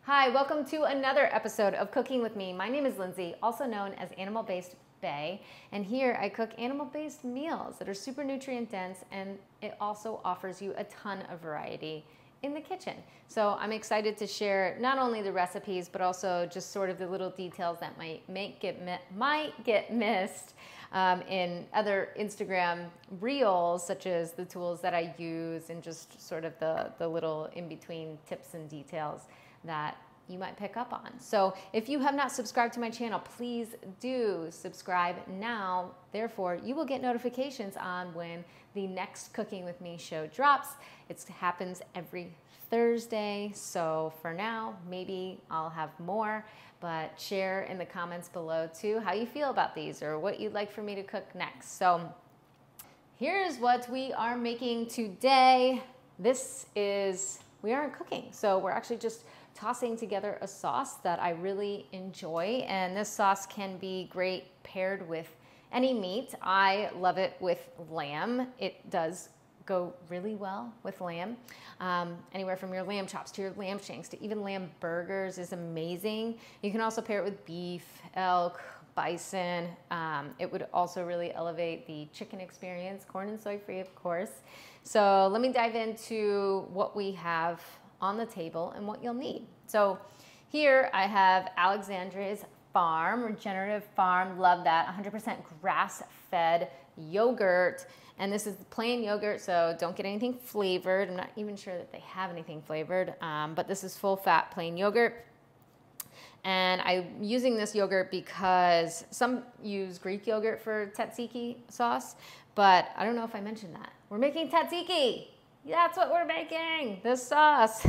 Hi, welcome to another episode of Cooking with Me. My name is Lindsay, also known as Animal-Based Bae, and here I cook animal-based meals that are super nutrient dense, and it also offers you a ton of variety in the kitchen. So I'm excited to share not only the recipes, but also just sort of the little details that might get missed in other Instagram reels, such as the tools that I use and just sort of the little in-between tips and details that you might pick up on. So if you have not subscribed to my channel, please do subscribe now. Therefore, you will get notifications on when the next Cooking with Me show drops. It happens every Thursday. So for now, maybe I'll have more, but share in the comments below too how you feel about these or what you'd like for me to cook next. So here's what we are making today. We aren't cooking. So we're actually just tossing together a sauce that I really enjoy. And this sauce can be great paired with any meat. I love it with lamb. It does go really well with lamb. Anywhere from your lamb chops to your lamb shanks to even lamb burgers is amazing. You can also pair it with beef, elk, bison. It would also really elevate the chicken experience, corn and soy free, of course. So let me dive into what we have on the table and what you'll need. So here I have Alexandra's Farm, regenerative farm, love that, 100% grass-fed yogurt. And this is plain yogurt, so don't get anything flavored. I'm not even sure that they have anything flavored, but this is full-fat plain yogurt. And I'm using this yogurt because some use Greek yogurt for tzatziki sauce, but I don't know if I mentioned that. We're making tzatziki. That's what we're making, this sauce.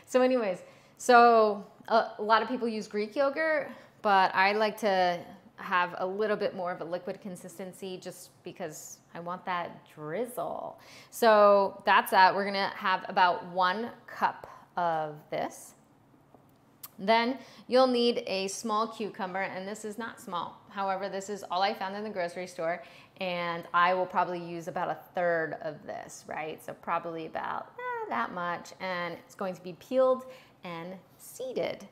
So anyways, a lot of people use Greek yogurt, but I like to have a little bit more of a liquid consistency just because I want that drizzle. So that's that. We're gonna have about 1 cup of this. Then you'll need a small cucumber, and this is not small. However, this is all I found in the grocery store, and I will probably use about 1/3 of this, right? So probably about that much, and it's going to be peeled and seeded.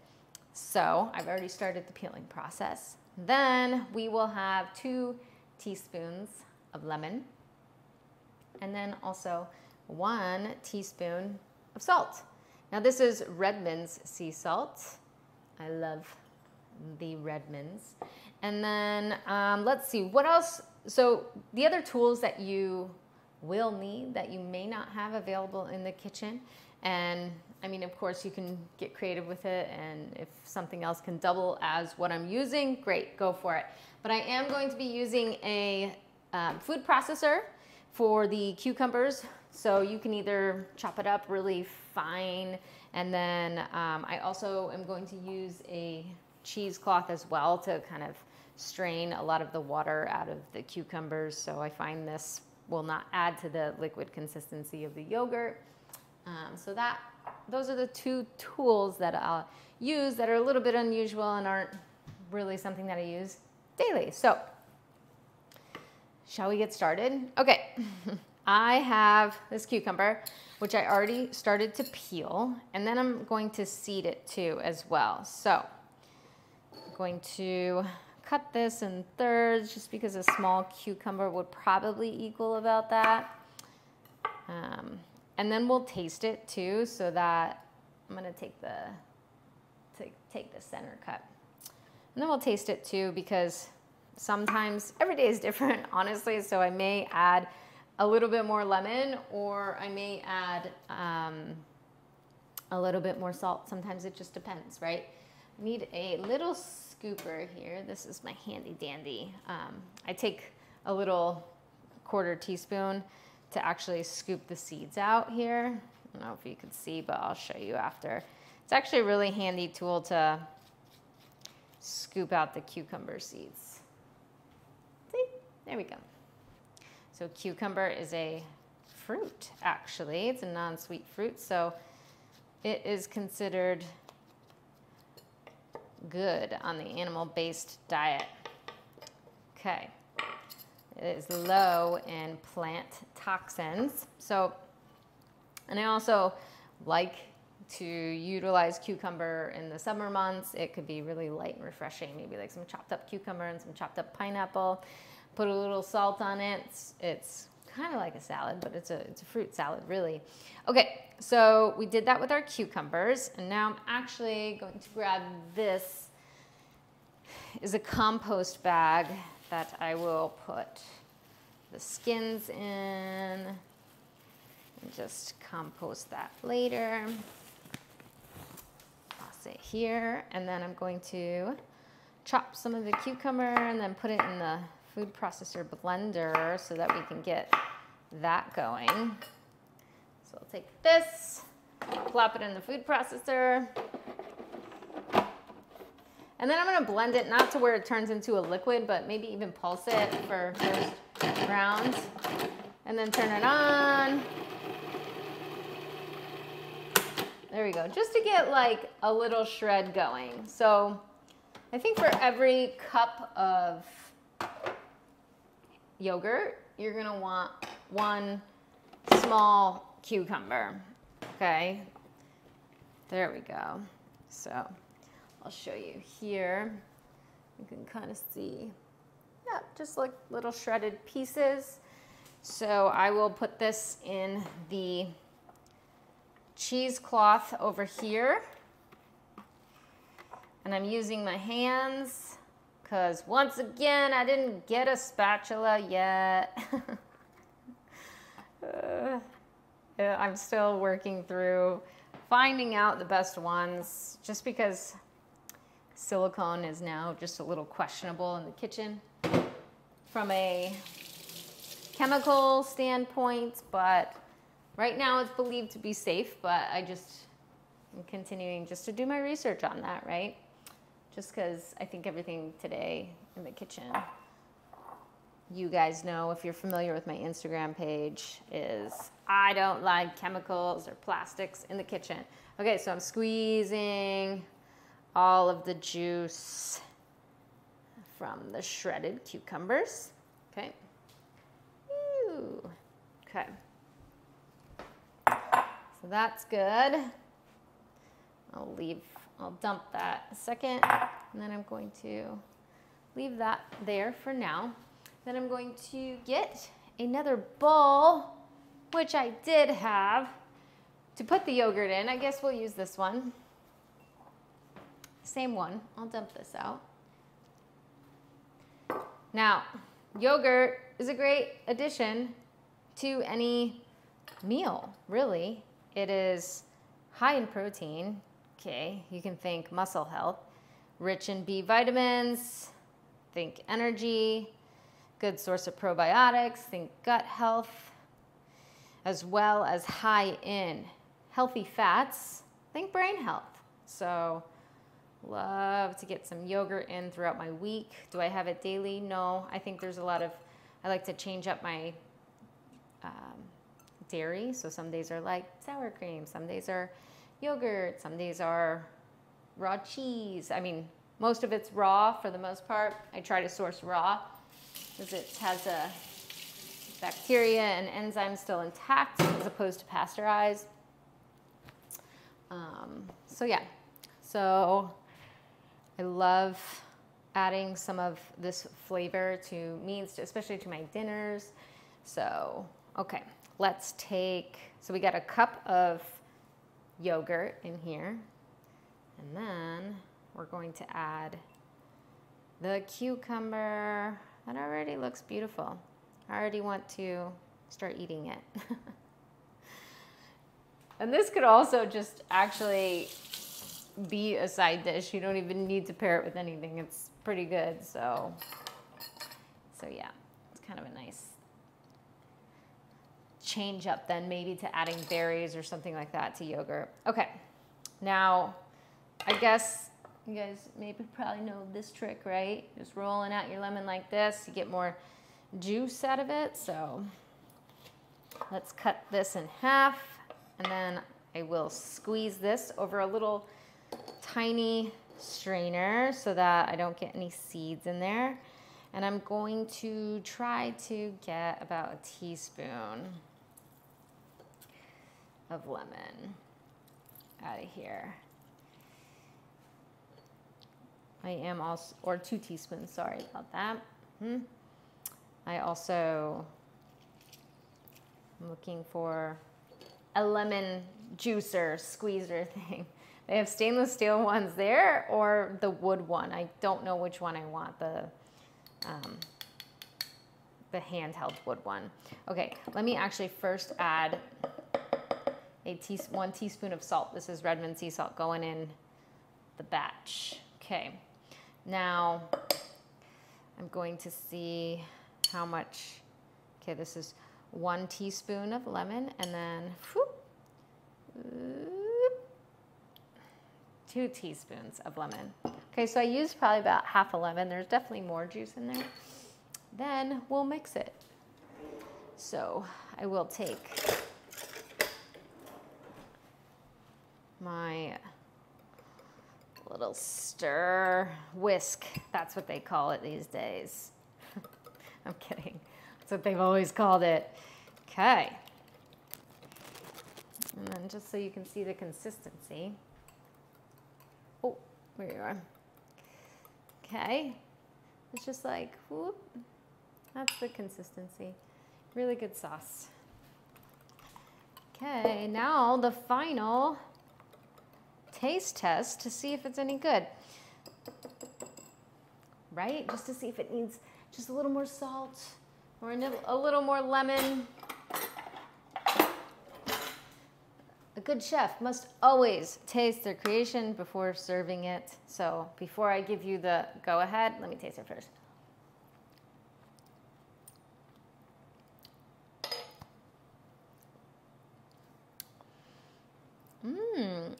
So I've already started the peeling process. Then we will have 2 teaspoons of lemon, and then also 1 teaspoon of salt. Now this is Redmond's sea salt. I love the Redmond's. And then let's see, what else? So the other tools that you will need that you may not have available in the kitchen, and I mean, of course, you can get creative with it, and if something else can double as what I'm using, great, go for it. But I am going to be using a food processor for the cucumbers, so you can either chop it up really fine, and then I also am going to use a cheesecloth as well to kind of strain a lot of the water out of the cucumbers, so I find this will not add to the liquid consistency of the yogurt. So those are the 2 tools that I'll use that are a little bit unusual and aren't really something that I use daily. So shall we get started? Okay, I have this cucumber, which I already started to peel, and then I'm going to seed it too as well. So I'm going to cut this in 3rds just because a small cucumber would probably equal about that. And then we'll taste it too, so that I'm gonna take the center cut. And then we'll taste it too, because sometimes every day is different, honestly, so I may add a little bit more lemon, or I may add a little bit more salt. Sometimes it just depends, right? I need a little scooper here. This is my handy dandy. I take a little 1/4 teaspoon to actually scoop the seeds out here. I don't know if you can see, but I'll show you after. It's actually a really handy tool to scoop out the cucumber seeds. See, there we go. So cucumber is a fruit, actually. It's a non-sweet fruit, so it is considered good on the animal-based diet. Okay. It is low in plant toxins. So, and I also like to utilize cucumber in the summer months. It could be really light and refreshing, maybe like some chopped up cucumber and some chopped up pineapple. Put a little salt on it. It's kind of like a salad, but it's a fruit salad, really. Okay, so we did that with our cucumbers, and now I'm actually going to grab this. Is a compost bag that I will put the skins in and just compost that later. I'll say here, and then I'm going to chop some of the cucumber and then put it in the food processor blender so that we can get that going. So I'll take this, plop it in the food processor, and then I'm going to blend it, not to where it turns into a liquid, but maybe even pulse it for first rounds, and then turn it on. There we go, just to get like a little shred going. So I think for every cup of yogurt, you're gonna want 1 small cucumber, okay? There we go. So I'll show you here. You can kind of see, yeah, just like little shredded pieces. So I will put this in the cheesecloth over here. And I'm using my hands because once again, I didn't get a spatula yet. I'm still working through finding out the best ones, just because silicone is now just a little questionable in the kitchen from a chemical standpoint, but right now it's believed to be safe, but I'm continuing just to do my research on that, right? Just because I think everything today in the kitchen, you guys know, if you're familiar with my Instagram page, is I don't like chemicals or plastics in the kitchen. Okay, so I'm squeezing all of the juice from the shredded cucumbers. Okay. Ooh. Okay. So that's good. I'll dump that a second, and then I'm going to leave that there for now. Then I'm going to get another bowl, which I did have, to put the yogurt in. I guess we'll use this one. Same one. I'll dump this out. Now, yogurt is a great addition to any meal, really. It is high in protein. Okay, you can think muscle health, rich in B vitamins, think energy, good source of probiotics, think gut health, as well as high in healthy fats, think brain health. So love to get some yogurt in throughout my week. Do I have it daily? No, I think there's I like to change up my dairy. So some days are like sour cream, some days are yogurt, some days are raw cheese. I mean, most of it's raw for the most part. I try to source raw because it has a bacteria and enzymes still intact as opposed to pasteurized. So yeah, so I love adding some of this flavor to meats, especially to my dinners. So, okay, so we got a cup of yogurt in here, and then we're going to add the cucumber. That already looks beautiful. I already want to start eating it. And this could also just actually be a side dish. You don't even need to pair it with anything. It's pretty good. So yeah, it's kind of a nice change up then maybe to adding berries or something like that to yogurt. Okay, now I guess you guys probably know this trick, right? Just rolling out your lemon like this, you get more juice out of it. So let's cut this in half, and then I will squeeze this over a little tiny strainer so that I don't get any seeds in there. And I'm going to try to get about a teaspoon of lemon. out of here. I am also, or 2 teaspoons, sorry about that. I also am looking for a lemon juicer, squeezer thing. They have stainless steel ones there or the wood one. I don't know which one I want, the handheld wood one. Okay, let me actually first add 1 teaspoon of salt. This is Redmond sea salt going in the batch. Okay, now I'm going to see how much. Okay, this is 1 teaspoon of lemon, and then 2 teaspoons of lemon. Okay, so I used probably about half a lemon. There's definitely more juice in there. Then we'll mix it. So I will take my little stir whisk. That's what they call it these days. I'm kidding. That's what they've always called it. Okay. And then just so you can see the consistency. Oh, there you are. Okay. It's just like, whoop. That's the consistency. Really good sauce. Okay, now the final taste test to see if it's any good. Right? Just to see if it needs just a little more salt or a little more lemon. A good chef must always taste their creation before serving it. So before I give you the go ahead, let me taste it first.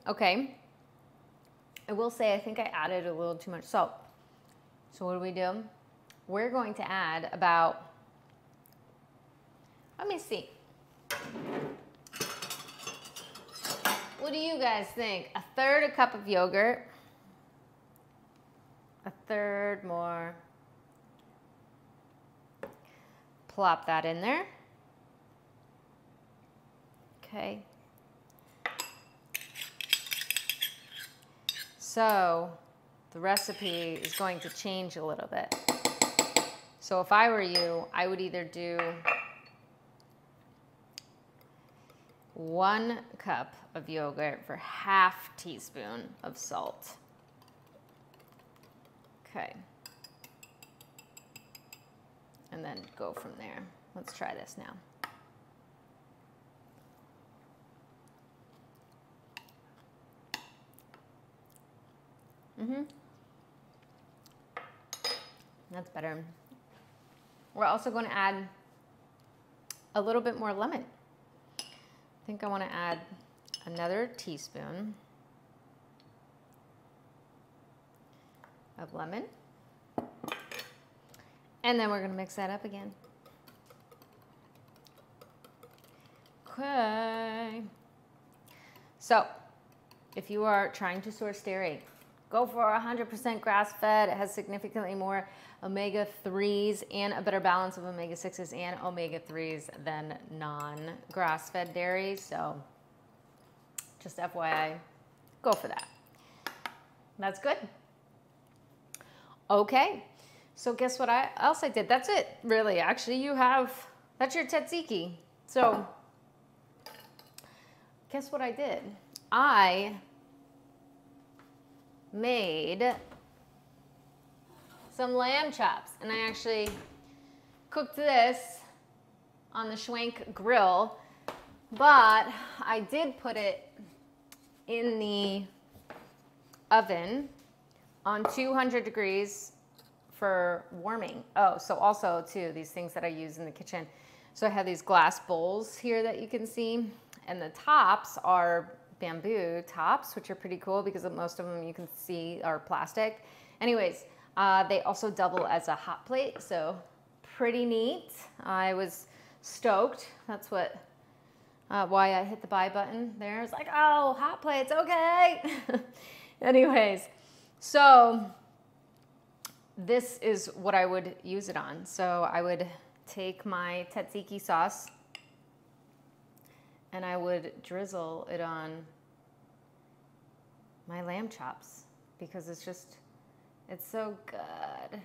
Okay. I will say I think I added a little too much salt. So what do? We're going to add about, let me see. What do you guys think? 1/3 cup of yogurt. 1/3 more. Plop that in there. Okay. So the recipe is going to change a little bit. So if I were you, I would either do 1 cup of yogurt for 1/2 teaspoon of salt. Okay. And then go from there. Let's try this now. That's better. We're also going to add a little bit more lemon. I think I want to add another teaspoon of lemon. And then we're going to mix that up again. Okay. So, if you are trying to source dairy, go for 100% grass-fed. It has significantly more omega-3s and a better balance of omega-6s and omega-3s than non-grass-fed dairy. So just FYI, go for that. That's good. Okay, so guess what else I did? That's it, really. Actually, that's your tzatziki. So guess what I did? I made some lamb chops, and I actually cooked this on the Schwenk grill, but I did put it in the oven on 200 degrees for warming. Oh, so also too, these things that I use in the kitchen. So I have these glass bowls here that you can see, and the tops are bamboo tops, which are pretty cool because most of them you can see are plastic. Anyways, they also double as a hot plate, so pretty neat. I was stoked. That's why I hit the buy button there. It's like, oh, hot plates, okay. Anyways, so this is what I would use it on. So I would take my tzatziki sauce and I would drizzle it on my lamb chops because it's so good.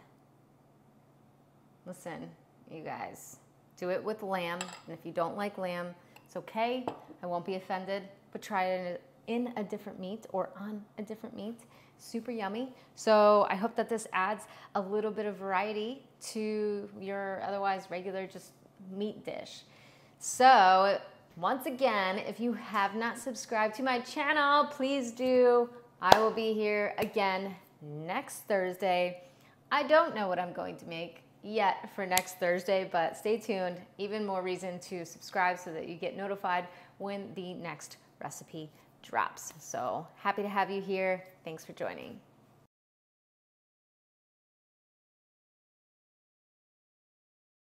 Listen, you guys, do it with lamb. And if you don't like lamb, it's okay. I won't be offended, but try it in a different meat or on a different meat. Super yummy. So I hope that this adds a little bit of variety to your otherwise regular just meat dish. So once again, if you have not subscribed to my channel, please do. I will be here again next Thursday. I don't know what I'm going to make yet for next Thursday, but stay tuned. Even more reason to subscribe so that you get notified when the next recipe drops. So happy to have you here. Thanks for joining.